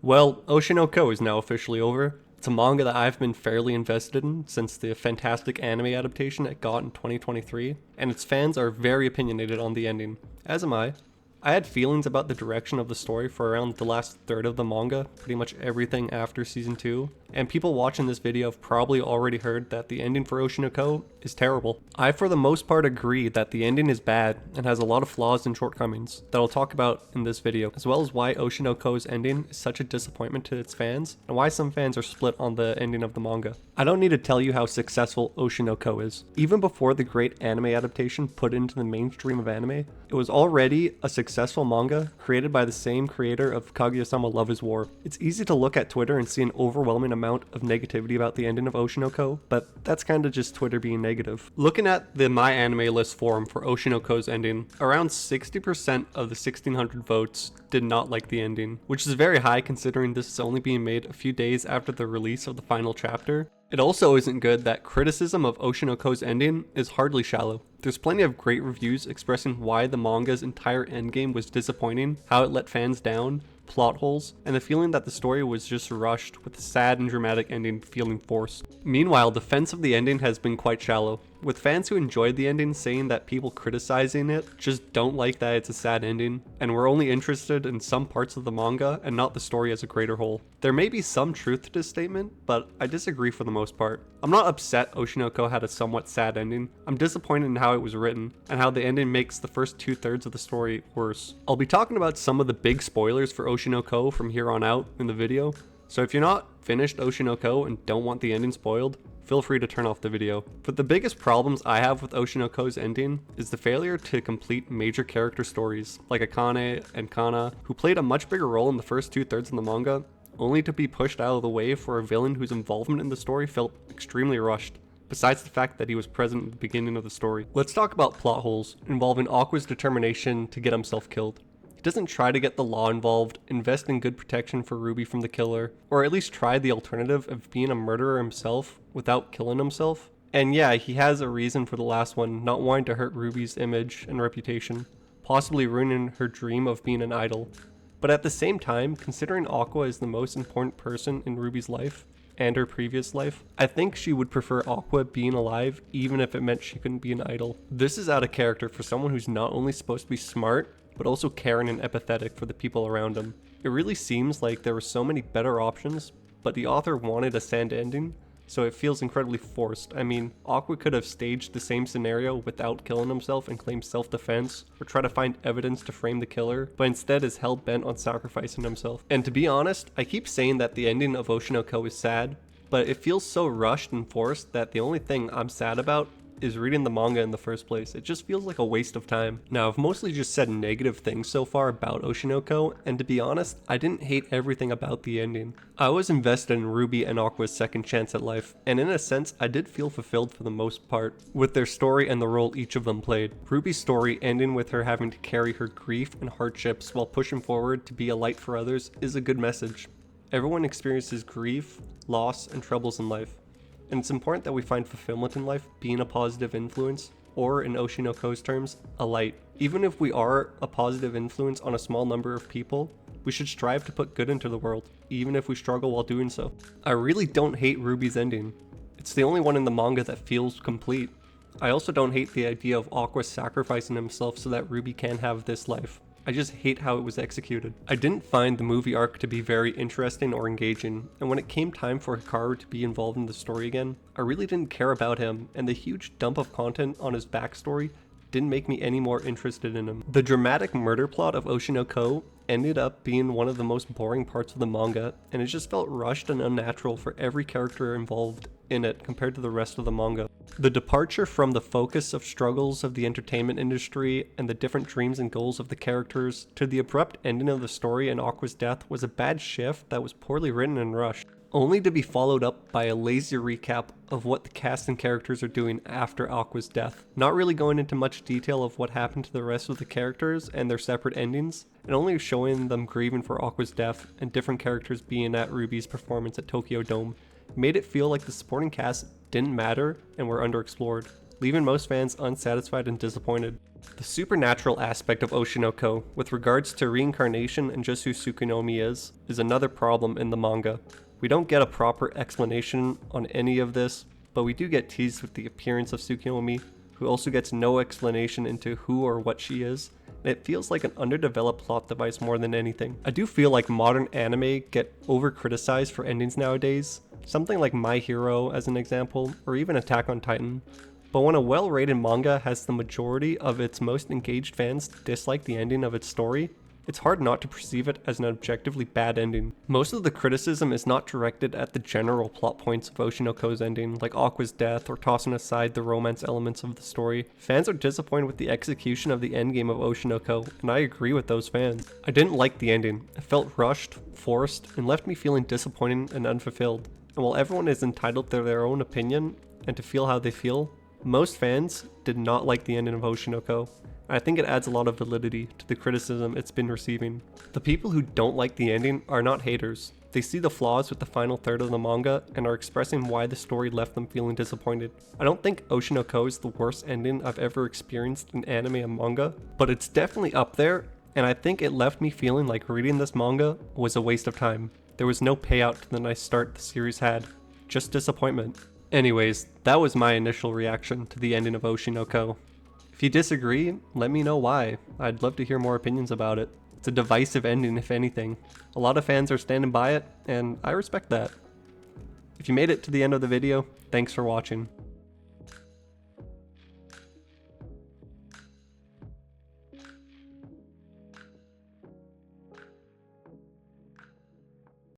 Well, Oshi no Ko is now officially over. It's a manga that I've been fairly invested in since the fantastic anime adaptation it got in 2023, and its fans are very opinionated on the ending, as am I. I had feelings about the direction of the story for around the last third of the manga, pretty much everything after season 2, and people watching this video have probably already heard that the ending for Oshi no Ko is terrible. I for the most part agree that the ending is bad and has a lot of flaws and shortcomings that I'll talk about in this video, as well as why Oshi no Ko's ending is such a disappointment to its fans, and why some fans are split on the ending of the manga. I don't need to tell you how successful Oshi no Ko is. Even before the great anime adaptation put into the mainstream of anime, it was already a successful manga created by the same creator of Kaguya-sama Love is War. It's easy to look at Twitter and see an overwhelming amount of negativity about the ending of Oshi no Ko, but that's kinda just Twitter being negative. Looking at the My Anime List forum for Oshi no Ko's ending, around 60% of the 1600 votes did not like the ending, which is very high considering this is only being made a few days after the release of the final chapter. It also isn't good that criticism of Oshi no Ko's ending is hardly shallow. There's plenty of great reviews expressing why the manga's entire endgame was disappointing, how it let fans down, plot holes, and the feeling that the story was just rushed, with the sad and dramatic ending feeling forced. Meanwhile, defense of the ending has been quite shallow, with fans who enjoyed the ending saying that people criticizing it just don't like that it's a sad ending, and were only interested in some parts of the manga and not the story as a greater whole. There may be some truth to this statement, but I disagree for the most part. I'm not upset Oshi no Ko had a somewhat sad ending. I'm disappointed in how it was written, and how the ending makes the first 2/3 of the story worse. I'll be talking about some of the big spoilers for Oshi no Ko from here on out in the video, so if you're not finished Oshi no Ko and don't want the ending spoiled, feel free to turn off the video. But the biggest problems I have with Oshi no Ko's ending is the failure to complete major character stories, like Akane and Kana, who played a much bigger role in the first 2/3 in the manga, only to be pushed out of the way for a villain whose involvement in the story felt extremely rushed, besides the fact that he was present at the beginning of the story. Let's talk about plot holes involving Aqua's determination to get himself killed. He doesn't try to get the law involved, invest in good protection for Ruby from the killer, or at least try the alternative of being a murderer himself without killing himself. And yeah, he has a reason for the last one, not wanting to hurt Ruby's image and reputation, possibly ruining her dream of being an idol. But at the same time, considering Aqua is the most important person in Ruby's life, and her previous life, I think she would prefer Aqua being alive even if it meant she couldn't be an idol. This is out of character for someone who's not only supposed to be smart, but also caring and empathetic for the people around him. It really seems like there were so many better options, but the author wanted a sad ending, so it feels incredibly forced. I mean, Aqua could have staged the same scenario without killing himself and claim self-defense, or try to find evidence to frame the killer, but instead is hell-bent on sacrificing himself. And to be honest, I keep saying that the ending of Oshi no Ko is sad, but it feels so rushed and forced that the only thing I'm sad about is reading the manga in the first place. It just feels like a waste of time. Now, I've mostly just said negative things so far about Oshi no Ko, and to be honest, I didn't hate everything about the ending. I was invested in Ruby and Aqua's second chance at life, and in a sense, I did feel fulfilled for the most part, with their story and the role each of them played. Ruby's story ending with her having to carry her grief and hardships while pushing forward to be a light for others is a good message. Everyone experiences grief, loss, and troubles in life, and it's important that we find fulfillment in life being a positive influence, or in Oshi no Ko's terms, a light. Even if we are a positive influence on a small number of people, we should strive to put good into the world, even if we struggle while doing so. I really don't hate Ruby's ending. It's the only one in the manga that feels complete. I also don't hate the idea of Aqua sacrificing himself so that Ruby can have this life. I just hate how it was executed. I didn't find the movie arc to be very interesting or engaging, and when it came time for Hikaru to be involved in the story again, I really didn't care about him, and the huge dump of content on his backstory didn't make me any more interested in him. The dramatic murder plot of Oshi no Ko ended up being one of the most boring parts of the manga, and it just felt rushed and unnatural for every character involved in it compared to the rest of the manga. The departure from the focus of struggles of the entertainment industry and the different dreams and goals of the characters to the abrupt ending of the story and Aqua's death was a bad shift that was poorly written and rushed, only to be followed up by a lazy recap of what the cast and characters are doing after Aqua's death. Not really going into much detail of what happened to the rest of the characters and their separate endings, and only showing them grieving for Aqua's death and different characters being at Ruby's performance at Tokyo Dome. It made it feel like the supporting cast didn't matter and were underexplored, leaving most fans unsatisfied and disappointed. The supernatural aspect of Oshinoko, with regards to reincarnation and just who Tsukuyomi is another problem in the manga. We don't get a proper explanation on any of this, but we do get teased with the appearance of Tsukuyomi, who also gets no explanation into who or what she is, and it feels like an underdeveloped plot device more than anything. I do feel like modern anime get over-criticized for endings nowadays, something like My Hero as an example, or even Attack on Titan. But when a well-rated manga has the majority of its most engaged fans dislike the ending of its story, it's hard not to perceive it as an objectively bad ending. Most of the criticism is not directed at the general plot points of Oshinoko's ending, like Aqua's death or tossing aside the romance elements of the story. Fans are disappointed with the execution of the endgame of Oshinoko, and I agree with those fans. I didn't like the ending. It felt rushed, forced, and left me feeling disappointed and unfulfilled. And while everyone is entitled to their own opinion and to feel how they feel, most fans did not like the ending of Oshinoko. I think it adds a lot of validity to the criticism it's been receiving. The people who don't like the ending are not haters. They see the flaws with the final third of the manga and are expressing why the story left them feeling disappointed. I don't think Oshinoko is the worst ending I've ever experienced in anime and manga, but it's definitely up there, and I think it left me feeling like reading this manga was a waste of time. There was no payout to the nice start the series had, just disappointment. Anyways, that was my initial reaction to the ending of Oshinoko. If you disagree, let me know why. I'd love to hear more opinions about it. It's a divisive ending, if anything. A lot of fans are standing by it, and I respect that. If you made it to the end of the video, thanks for watching.